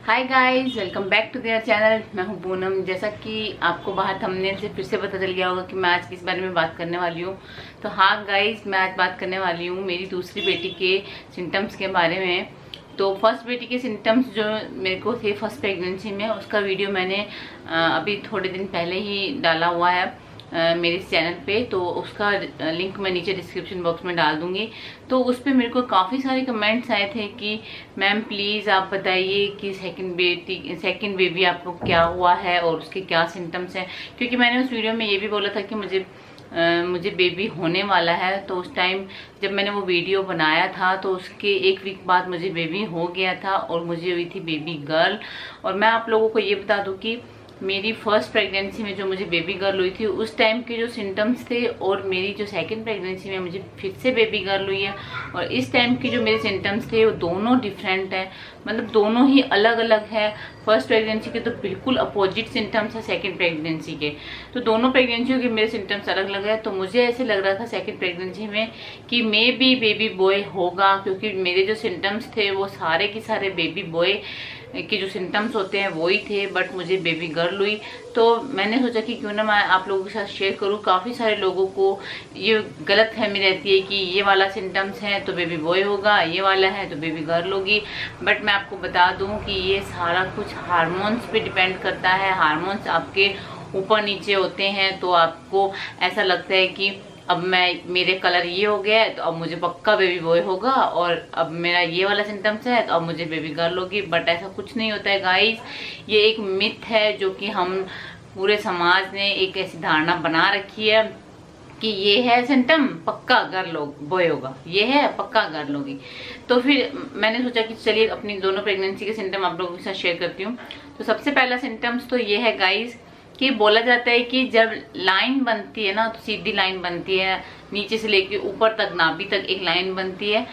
Hi guys, welcome back to their channel. मैं हूं पूनम। जैसा कि आपको बाहर थंबनेल से फिर से पता चल गया होगा कि मैं आज किस बारे में बात करने वाली हूं। तो हाँ गाइस, मैं आज बात करने वाली हूं मेरी दूसरी बेटी के सिम्टम्स के बारे में। तो फर्स्ट बेटी के सिम्टम्स जो मेरे को थे फर्स्ट प्रेगनेंसी में, उसका वीडियो मैंने अभी थोड़े दिन पहले ही डाला हुआ है मेरे चैनल पे। तो उसका लिंक मैं नीचे डिस्क्रिप्शन बॉक्स में डाल दूंगी। तो उस पर मेरे को काफ़ी सारे कमेंट्स आए थे कि मैम प्लीज़ आप बताइए कि सेकंड बेबी आपको क्या हुआ है और उसके क्या सिम्टम्स हैं। क्योंकि मैंने उस वीडियो में ये भी बोला था कि मुझे बेबी होने वाला है। तो उस टाइम जब मैंने वो वीडियो बनाया था तो उसके एक वीक बाद मुझे बेबी हो गया था और मुझे हुई थी बेबी गर्ल। और मैं आप लोगों को ये बता दूं कि मेरी फर्स्ट प्रेगनेंसी में जो मुझे बेबी गर्ल हुई थी उस टाइम के जो सिम्टम्स थे और मेरी जो सेकंड प्रेगनेंसी में मुझे फिर से बेबी गर्ल हुई है और इस टाइम की जो मेरे सिम्टम्स थे वो दोनों डिफरेंट है। मतलब दोनों ही अलग अलग है। फर्स्ट प्रेगनेंसी के तो बिल्कुल अपोजिट सिम्टम्स है सेकंड प्रेगनेंसी के। तो दोनों प्रेगनेंसियों के मेरे सिम्टम्स अलग अलग है। तो मुझे ऐसे लग रहा था सेकंड प्रेगनेंसी में कि मे बी बेबी बॉय होगा, क्योंकि मेरे जो सिम्टम्स थे वो सारे के सारे बेबी बॉय के जो सिम्टम्स होते हैं वो ही थे। बट मुझे बेबी गर्ल हुई। तो मैंने सोचा कि क्यों ना मैं आप लोगों के साथ शेयर करूं। काफ़ी सारे लोगों को ये गलतफहमी रहती है कि ये वाला सिम्टम्स है तो बेबी बॉय होगा, ये वाला है तो बेबी गर्ल होगी। बट मैं आपको बता दूं कि ये सारा कुछ हार्मोन्स पे डिपेंड करता है। हार्मोन्स आपके ऊपर नीचे होते हैं तो आपको ऐसा लगता है कि अब मेरे कलर ये हो गया है तो अब मुझे पक्का बेबी बॉय होगा, और अब मेरा ये वाला सिम्टम्स है तो अब मुझे बेबी गर्ल होगी। बट ऐसा कुछ नहीं होता है गाइस। ये एक मिथ है जो कि हम पूरे समाज ने एक ऐसी धारणा बना रखी है कि ये है सिम्टम पक्का गर्ल बॉय होगा, ये है पक्का गर्ल होगी। तो फिर मैंने सोचा कि चलिए अपनी दोनों प्रेगनेंसी के सिम्टम आप लोगों के साथ शेयर करती हूँ। तो सबसे पहला सिम्टम्स तो ये है गाइस कि बोला जाता है कि जब लाइन बनती है ना तो सीधी लाइन बनती है, नीचे से लेके ऊपर तक नाभि तक एक लाइन बनती है।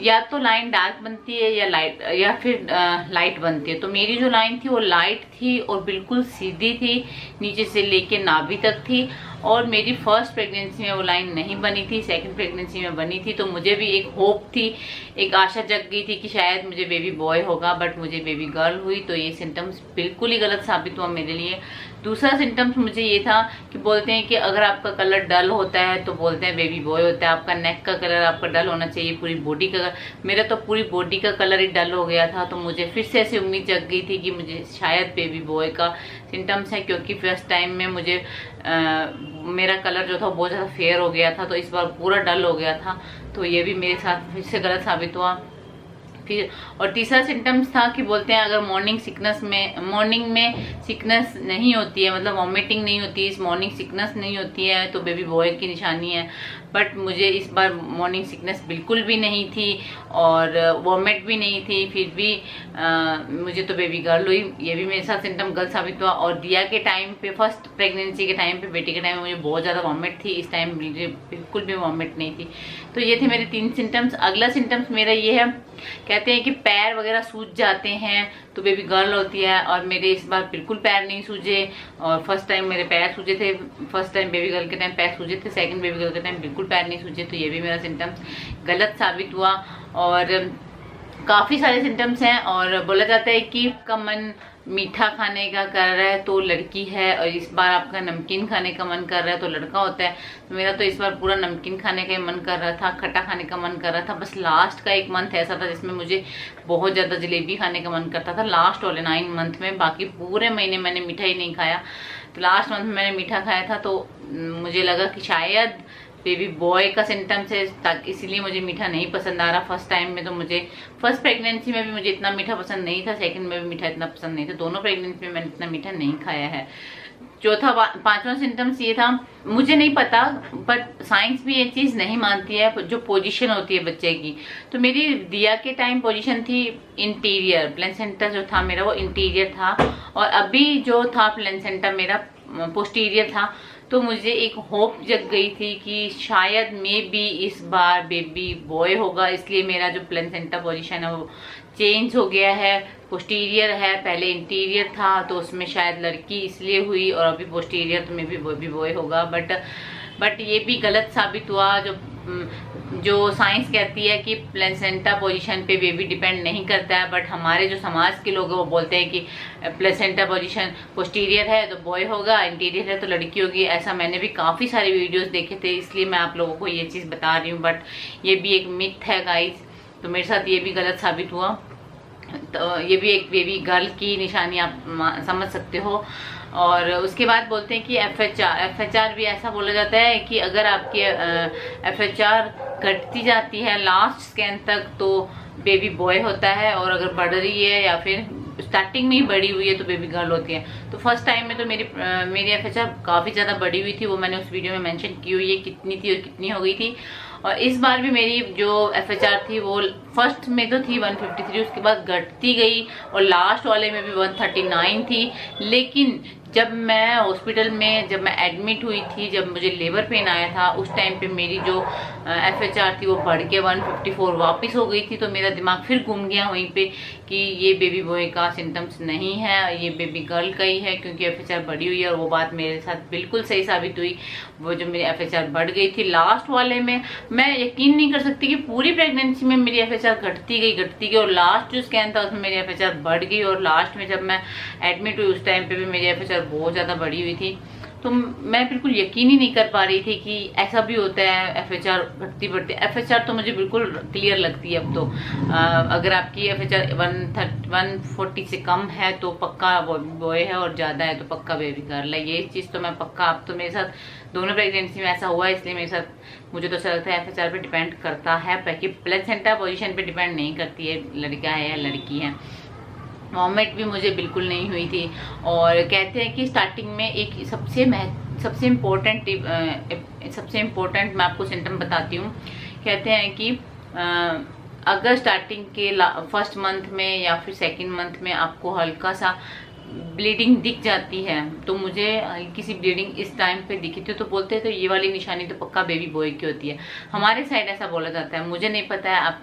या तो लाइन डार्क बनती है या लाइट, या फिर लाइट बनती है। तो मेरी जो लाइन थी वो लाइट थी और बिल्कुल सीधी थी, नीचे से लेके नाभि तक थी। और मेरी फर्स्ट प्रेगनेंसी में वो लाइन नहीं बनी थी, सेकंड प्रेगनेंसी में बनी थी। तो मुझे भी एक होप थी, एक आशा जग गई थी कि शायद मुझे बेबी बॉय होगा, बट मुझे बेबी गर्ल हुई। तो ये सिम्टम्स बिल्कुल ही गलत साबित हुआ मेरे लिए। दूसरा सिम्टम्स मुझे ये था कि बोलते हैं कि अगर आपका कलर डल होता है तो बोलते हैं बेबी बॉय होता है। आपका नेक का कलर आपका डल होना चाहिए, पूरी बॉडी का। मेरा तो पूरी बॉडी का कलर ही डल हो गया था। तो मुझे फिर से ऐसी उम्मीद जग गई थी कि मुझे शायद बेबी बॉय का सिम्टम्स है, क्योंकि फर्स्ट टाइम में मुझे मेरा कलर जो था बहुत ज़्यादा फेयर हो गया था, तो इस बार पूरा डल हो गया था। तो ये भी मेरे साथ फिर से गलत साबित हुआ। फिर और तीसरा सिम्टम्स था कि बोलते हैं अगर मॉर्निंग में सिकनेस नहीं होती है, मतलब वॉमिटिंग नहीं होती है, मॉर्निंग सिकनेस नहीं होती है तो बेबी बॉय की निशानी है। बट मुझे इस बार मॉर्निंग सिकनेस बिल्कुल भी नहीं थी और वॉमिट भी नहीं थी, फिर भी मुझे तो बेबी गर्ल हुई। ये भी मेरे साथ सिम्टम गलत साबित हुआ। और दिया के टाइम पे, फर्स्ट प्रेगनेंसी के टाइम पे, बेटी के टाइम में मुझे बहुत ज़्यादा वॉमिट थी, इस टाइम मुझे बिल्कुल भी वॉमिट नहीं थी। तो ये थे मेरे 3 सिम्टम्स। अगला सिम्टम्स मेरा ये है, कहते हैं कि पैर वगैरह सूज जाते हैं तो बेबी गर्ल होती है, और मेरे इस बार बिल्कुल पैर नहीं सूजे। और फर्स्ट टाइम मेरे पैर सूजे थे, फर्स्ट टाइम बेबी गर्ल के टाइम पैर सूजे थे, सेकंड बेबी गर्ल के टाइम बिल्कुल पैर नहीं सूजे। तो ये भी मेरा सिम्टम्स गलत साबित हुआ। और काफ़ी सारे सिम्टम्स हैं। और बोला जाता है कि आपका मन मीठा खाने का कर रहा है तो लड़की है, और इस बार आपका नमकीन खाने का मन कर रहा है तो लड़का होता है। तो मेरा तो इस बार पूरा नमकीन खाने का ही मन कर रहा था, खट्टा खाने का मन कर रहा था। बस लास्ट का 1 मंथ ऐसा था जिसमें मुझे बहुत ज़्यादा जलेबी खाने का मन करता था, लास्ट वाले 9 मंथ में। बाकी पूरे महीने मैंने मीठा ही नहीं खाया। तो लास्ट मंथ में मैंने मीठा खाया था। तो मुझे लगा कि शायद बेबी बॉय का सिम्टम्स है, ताकि इसीलिए मुझे मीठा नहीं पसंद आ रहा। फर्स्ट टाइम में तो मुझे, फर्स्ट प्रेगनेंसी में भी मुझे इतना मीठा पसंद नहीं था, सेकंड में भी मीठा इतना पसंद नहीं था। दोनों प्रेगनेंसी में मैंने इतना मीठा नहीं खाया है। चौथा 5वां सिम्टम्स ये था, मुझे नहीं पता बट साइंस भी ये चीज़ नहीं मानती है, जो पोजीशन होती है बच्चे की। तो मेरी दिया के टाइम पोजीशन थी इंटीरियर, प्लेसेंटा जो था मेरा वो इंटीरियर था, और अभी जो था प्लेसेंटा मेरा पोस्टीरियर था। तो मुझे एक होप जग गई थी कि शायद मे बी इस बार बेबी बॉय होगा, इसलिए मेरा जो प्लेसेंटा पोजीशन है वो चेंज हो गया है, पोस्टीरियर है। पहले इंटीरियर था तो उसमें शायद लड़की इसलिए हुई, और अभी पोस्टीरियर तो मे बी बॉय होगा। बट ये भी गलत साबित हुआ। जो जो साइंस कहती है कि प्लेसेंटा पोजीशन पे बेबी डिपेंड नहीं करता है, बट हमारे जो समाज के लोग हैं वो बोलते हैं कि प्लेसेंटा पोजीशन पोस्टीरियर है तो बॉय होगा, इंटीरियर है तो लड़की होगी। ऐसा मैंने भी काफ़ी सारे वीडियोस देखे थे, इसलिए मैं आप लोगों को ये चीज़ बता रही हूँ। बट ये भी एक मिथ है गाइस, तो मेरे साथ ये भी गलत साबित हुआ। तो ये भी एक बेबी गर्ल की निशानी आप समझ सकते हो। और उसके बाद बोलते हैं कि FHR भी ऐसा बोला जाता है कि अगर आपकी FHR घटती जाती है लास्ट स्कैन तक तो बेबी बॉय होता है, और अगर बढ़ रही है या फिर स्टार्टिंग में ही बड़ी हुई है तो बेबी गर्ल होती है। तो फर्स्ट टाइम में तो मेरी FHR काफ़ी ज़्यादा बड़ी हुई थी, वो मैंने उस वीडियो में मेंशन की हुई है कितनी थी और कितनी हो गई थी। और इस बार भी मेरी जो FHR थी वो फर्स्ट में तो थी 153, उसके बाद घटती गई और लास्ट वाले में भी 139 थी। लेकिन जब मैं हॉस्पिटल में जब मैं एडमिट हुई थी, जब मुझे लेबर पेन आया था, उस टाइम पे मेरी जो FHR थी वो बढ़ के 154 वापस हो गई थी। तो मेरा दिमाग फिर घूम गया वहीं पे कि ये बेबी बॉय का सिम्टम्स नहीं है, ये बेबी गर्ल का ही है, क्योंकि FHR बढ़ी हुई है। और वो बात मेरे साथ बिल्कुल सही साबित हुई। वो जो मेरी FHR बढ़ गई थी लास्ट वाले में, मैं यकीन नहीं कर सकती कि पूरी प्रेगनेंसी में मेरी FHR घटती गई और लास्ट जो स्कैन था उसमें मेरी FHR बढ़ गई। और लास्ट में जब मैं एडमिट हुई उस टाइम पे भी मेरी FHR बहुत ज़्यादा बढ़ी हुई थी। तो मैं बिल्कुल यकीन ही नहीं कर पा रही थी कि ऐसा भी होता है FHR घटती बढ़ती। FHR तो मुझे बिल्कुल क्लियर लगती है अब तो। अगर आपकी FHR 140 से कम है तो पक्का बॉय है, और ज़्यादा है तो पक्का बेबी गर्ल है। ये चीज़ तो मैं पक्का, अब तो मेरे साथ दोनों प्रेगनेंसी में ऐसा हुआ है, इसलिए मेरे साथ मुझे तो ऐसा लगता है FHR पे डिपेंड करता है, बाकी प्लेसेंटा पोजीशन पे डिपेंड नहीं करती है लड़का है या लड़की है। वॉमिट भी मुझे बिल्कुल नहीं हुई थी। और कहते हैं कि स्टार्टिंग में एक सबसे इम्पोर्टेंट मैं आपको सिम्टम बताती हूँ। कहते हैं कि अगर स्टार्टिंग के फर्स्ट मंथ में या फिर सेकंड मंथ में आपको हल्का सा ब्लीडिंग दिख जाती है, तो मुझे किसी ब्लीडिंग इस टाइम पे दिखी थी तो बोलते हैं तो ये वाली निशानी तो पक्का बेबी बॉय की होती है। हमारे साइड ऐसा बोला जाता है, मुझे नहीं पता है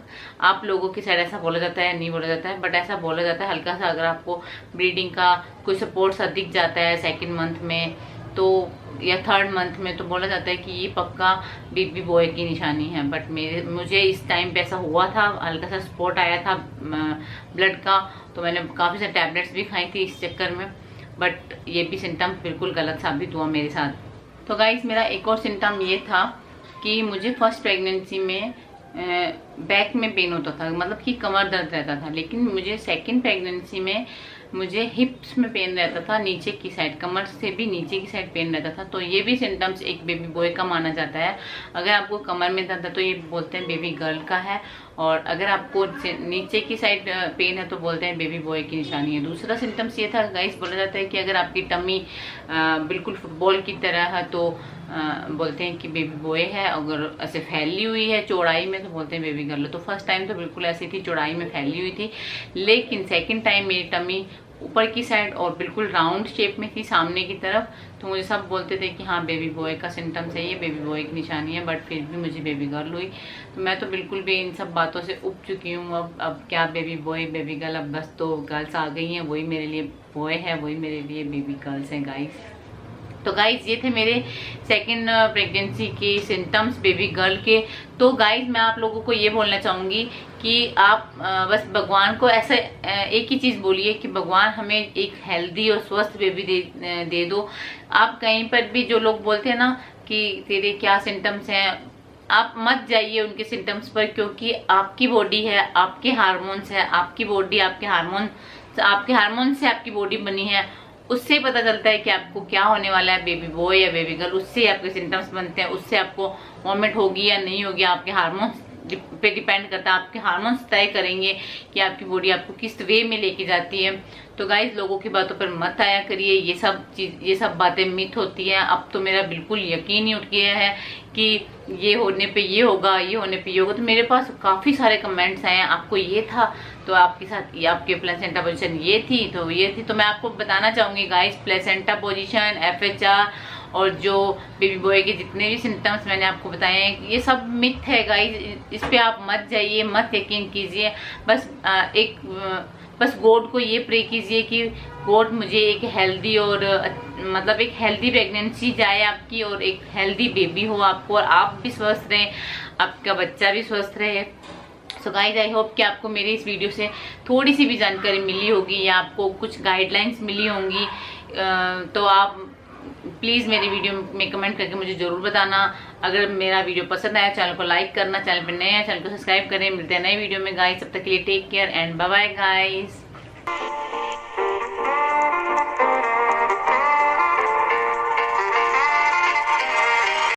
आप लोगों की साइड ऐसा बोला जाता है नहीं बोला जाता है, बट ऐसा बोला जाता है हल्का सा अगर आपको ब्लीडिंग का कोई सपोर्ट सा दिख जाता है सेकेंड मंथ में तो या थर्ड मंथ में, तो बोला जाता है कि ये पक्का बेबी बॉय की निशानी है। बट मुझे इस टाइम पे ऐसा हुआ था, हल्का सा स्पॉट आया था ब्लड का, तो मैंने काफ़ी सारे टैबलेट्स भी खाई थी इस चक्कर में। बट ये भी सिम्टम बिल्कुल गलत साबित हुआ मेरे साथ। तो गाइस मेरा एक और सिम्टम ये था कि मुझे फर्स्ट प्रेगनेंसी में बैक में पेन होता था, मतलब कि कमर दर्द रहता था। लेकिन मुझे सेकंड प्रेगनेंसी में मुझे हिप्स में पेन रहता था, नीचे की साइड, कमर से भी नीचे की साइड पेन रहता था। तो ये भी सिम्टम्स एक बेबी बॉय का माना जाता है। अगर आपको कमर में दर्द है तो ये बोलते हैं बेबी गर्ल का है, और अगर आपको नीचे की साइड पेन है तो बोलते हैं बेबी बॉय की निशानी है। दूसरा सिम्टम्स ये था गाइस, बोला जाता है कि अगर आपकी टमी बिल्कुल फुटबॉल की तरह है तो बोलते हैं कि बेबी बॉय है, अगर ऐसे फैली हुई है चौड़ाई में तो बोलते हैं बेबी गर्ल। तो फर्स्ट टाइम तो बिल्कुल ऐसी थी, चौड़ाई में फैली हुई थी। लेकिन सेकंड टाइम मेरी टमी ऊपर की साइड और बिल्कुल राउंड शेप में थी सामने की तरफ, तो मुझे सब बोलते थे कि हाँ बेबी बॉय का सिम्टम्स है, ये बेबी बॉय की निशानी है। बट फिर भी मुझे बेबी गर्ल हुई। तो मैं तो बिल्कुल भी इन सब बातों से उब चुकी हूँ। अब क्या बेबी बॉय बेबी गर्ल, अब बस तो गर्ल्स आ गई हैं, वही मेरे लिए बॉय है, वही मेरे लिए बेबी गर्ल्स हैं गाइस। तो गाइज ये थे मेरे सेकेंड प्रेगनेंसी के सिम्टम्स बेबी गर्ल के। तो गाइज मैं आप लोगों को ये बोलना चाहूँगी कि आप बस भगवान को ऐसा एक ही चीज़ बोलिए कि भगवान हमें एक हेल्दी और स्वस्थ बेबी दे दो। आप कहीं पर भी जो लोग बोलते हैं ना कि तेरे क्या सिम्टम्स हैं, आप मत जाइए उनके सिम्टम्स पर, क्योंकि आपकी बॉडी है, आपके हार्मोन्स है, आपकी बॉडी आपके हार्मोन से आपकी बॉडी बनी है, उससे पता चलता है कि आपको क्या होने वाला है, बेबी बॉय या बेबी गर्ल। उससे आपके सिम्टम्स बनते हैं, उससे आपको वॉमिट होगी या नहीं होगी, आपके हार्मोन्स पे डिपेंड करता है। आपके हार्मोन्स तय करेंगे कि आपकी बॉडी आपको किस वे में लेके जाती है। तो गाइज लोगों की बातों पर मत आया करिए, ये सब बातें मिथ होती हैं। अब तो मेरा बिल्कुल यकीन ही उठ गया है कि ये होने पे ये होगा, ये होने पे ये होगा। तो मेरे पास काफ़ी सारे कमेंट्स आए हैं, आपको ये था तो आपके साथ ये आपके प्लेसेंटा पोजीशन ये थी तो ये थी। तो मैं आपको बताना चाहूँगी गाइज, प्लेसेंटा पोजीशन, FHR और जो बेबी बॉय के जितने भी सिम्टम्स मैंने आपको बताए हैं, ये सब मिथ है गाइज। इस पे आप मत जाइए, मत यकीन कीजिए। बस एक बस गॉड को ये प्रे कीजिए कि गॉड मुझे एक हेल्दी और मतलब एक हेल्दी प्रेगनेंसी जाए आपकी, और एक हेल्दी बेबी हो आपको, और आप भी स्वस्थ रहें, आपका बच्चा भी स्वस्थ रहे। सो गाइज, आई होप कि आपको मेरी इस वीडियो से थोड़ी सी भी जानकारी मिली होगी या आपको कुछ गाइडलाइंस मिली होंगी। तो आप प्लीज़ मेरी वीडियो में कमेंट करके मुझे ज़रूर बताना। अगर मेरा वीडियो पसंद आया, चैनल को लाइक करना, चैनल पर नए हैं चैनल को सब्सक्राइब करें। मिलते हैं नए वीडियो में गाइज, तब तक के लिए take care and bye bye guys.